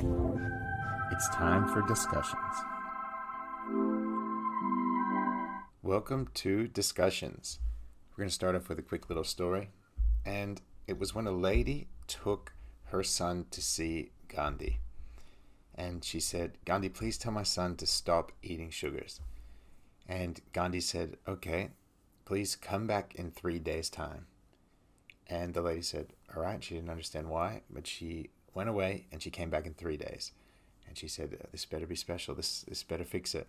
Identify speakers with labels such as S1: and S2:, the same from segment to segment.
S1: It's time for discussions. Welcome to Discussions. We're going to start off with a quick little story. And it was when a lady took her son to see Gandhi. And she said, "Gandhi, please tell my son to stop eating sugars." And Gandhi said, "Okay, please come back in 3 days' time." And the lady said, all right. She didn't understand why, but she went away and she came back in 3 days. And she said, "This better be special. This better fix it."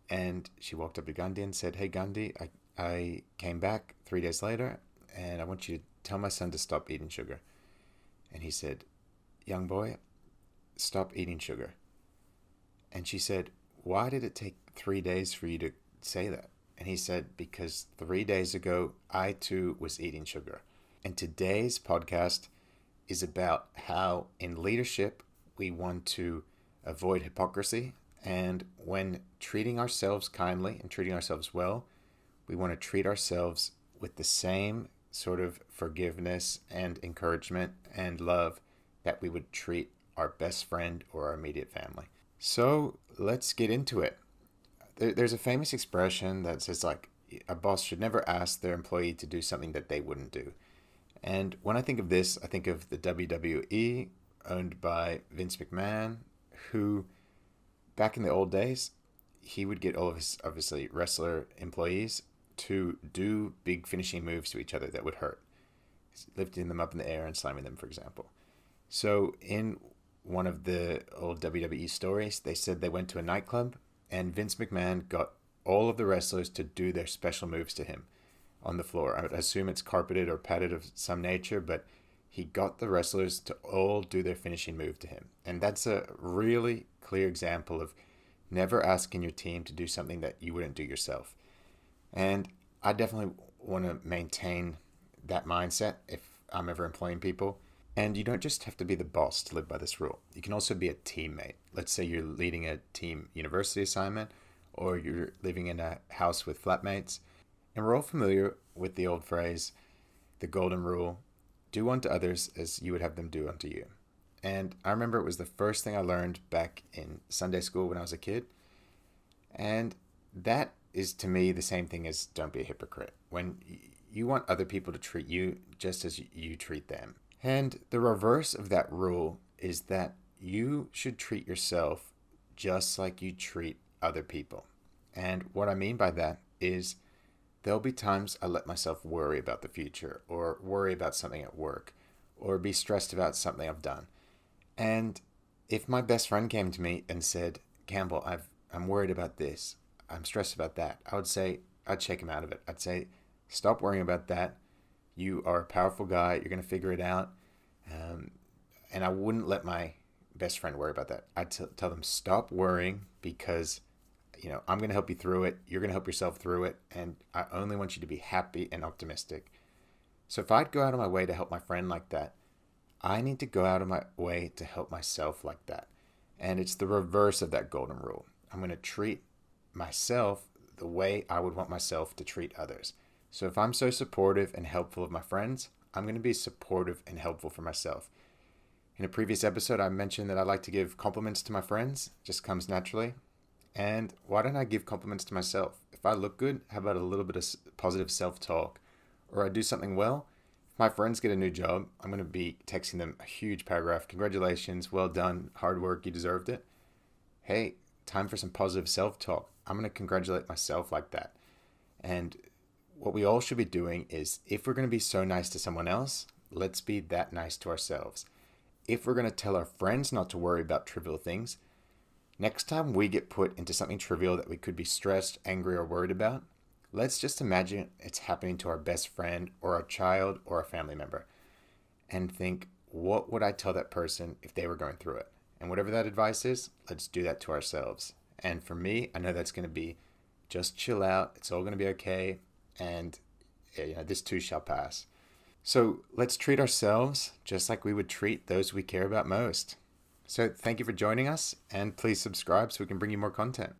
S1: And she walked up to Gandhi and said, "Hey, Gandhi, I came back 3 days later, and I want you to tell my son to stop eating sugar." And he said, "Young boy, stop eating sugar." And she said, "Why did it take 3 days for you to say that?" And he said, "Because 3 days ago, I too was eating sugar." And today's podcast is about how in leadership, we want to avoid hypocrisy. And when treating ourselves kindly and treating ourselves well, we want to treat ourselves with the same sort of forgiveness and encouragement and love that we would treat our best friend or our immediate family. So let's get into it. There's a famous expression that says, like, a boss should never ask their employee to do something that they wouldn't do. And when I think of this, I think of the WWE, owned by Vince McMahon, who back in the old days, he would get all of his, obviously, wrestler employees to do big finishing moves to each other that would hurt, lifting them up in the air and slamming them, for example. So in one of the old WWE stories, they said they went to a nightclub and Vince McMahon got all of the wrestlers to do their special moves to him on the floor. I would assume it's carpeted or padded of some nature, but he got the wrestlers to all do their finishing move to him. And that's a really clear example of never asking your team to do something that you wouldn't do yourself. And I definitely want to maintain that mindset if I'm ever employing people. And you don't just have to be the boss to live by this rule. You can also be a teammate. Let's say you're leading a team university assignment, or you're living in a house with flatmates. And we're all familiar with the old phrase, the golden rule: do unto others as you would have them do unto you. And I remember it was the first thing I learned back in Sunday school when I was a kid. And that is, to me, the same thing as don't be a hypocrite. When you want other people to treat you just as you treat them. And the reverse of that rule is that you should treat yourself just like you treat other people. And what I mean by that is there'll be times I let myself worry about the future, or worry about something at work, or be stressed about something I've done. And if my best friend came to me and said, "Campbell, I'm worried about this, I'm stressed about that," I'd shake him out of it. I'd say, "Stop worrying about that. You are a powerful guy. You're going to figure it out." And I wouldn't let my best friend worry about that. I'd tell them, "Stop worrying, because I'm going to help you through it. You're going to help yourself through it. And I only want you to be happy and optimistic." So if I'd go out of my way to help my friend like that, I need to go out of my way to help myself like that. And it's the reverse of that golden rule. I'm going to treat myself the way I would want myself to treat others. So if I'm so supportive and helpful of my friends, I'm going to be supportive and helpful for myself. In a previous episode, I mentioned that I like to give compliments to my friends. It just comes naturally. And why don't I give compliments to myself? If I look good, how about a little bit of positive self-talk? Or I do something well, if my friends get a new job, I'm going to be texting them a huge paragraph. "Congratulations, well done, hard work, you deserved it." Hey, time for some positive self-talk. I'm going to congratulate myself like that. And what we all should be doing is, if we're going to be so nice to someone else, let's be that nice to ourselves. If we're going to tell our friends not to worry about trivial things, next time we get put into something trivial that we could be stressed, angry, or worried about, let's just imagine it's happening to our best friend or our child or a family member, and think, what would I tell that person if they were going through it? And whatever that advice is, let's do that to ourselves. And for me, I know that's going to be just chill out. It's all going to be okay. And this too shall pass. So let's treat ourselves just like we would treat those we care about most. So thank you for joining us, and please subscribe so we can bring you more content.